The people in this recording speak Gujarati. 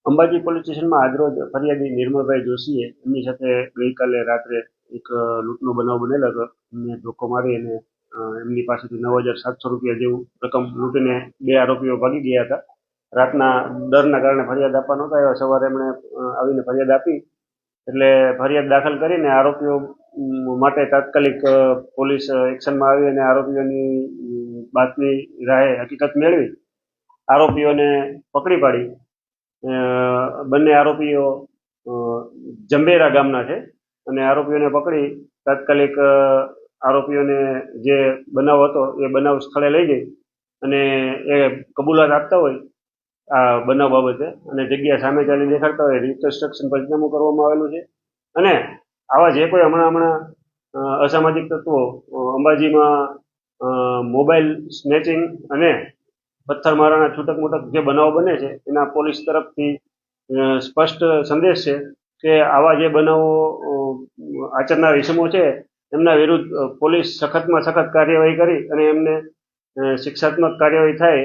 અંબાજી પોલીસ સ્ટેશનમાં આજરોજ ફરિયાદી નિર્મળભાઈ જોશીએ એમની સાથે ગઈકાલે રાત્રે એક લૂંટનો બનાવ બનેલો હતો. એમને ધોકો મારી અને એમની પાસેથી 9,700 જેવું રકમ લૂંટીને બે આરોપીઓ ભાગી ગયા હતા. રાતના ડરના કારણે ફરિયાદ આપવા નહોતા આવ્યા. સવારે એમણે આવીને ફરિયાદ આપી એટલે ફરિયાદ દાખલ કરીને આરોપીઓ માટે તાત્કાલિક પોલીસ એક્શનમાં આવી અને આરોપીઓની બાતમી રાહે હકીકત મેળવી આરોપીઓને પકડી પાડી. બંને આરોપીઓ જંબેરા ગામના છે અને આરોપીઓને પકડી તાત્કાલિક આરોપીઓને જે બનાવ હતો એ બનાવ સ્થળે લઈ જઈ અને એ કબૂલાત આપતા હોય આ બનાવ બાબતે અને જગ્યા સામે ચાલી દેખાડતા હોય રિકન્સ્ટ્રક્શન પંચનામું કરવામાં આવેલું છે. અને આવા જે કોઈ હમણાં અસામાજિક તત્વો અંબાજીમાં મોબાઈલ સ્નેચિંગ અને પથ્થરમારાના છૂટક મોટક જે બનાવો બને છે એના પોલીસ તરફથી સ્પષ્ટ સંદેશ છે કે આવા જે બનાવો આચરનાર ઇસમો છે એમના વિરુદ્ધ પોલીસ સખતમાં સખત કાર્યવાહી કરી અને એમને શિક્ષાત્મક કાર્યવાહી થાય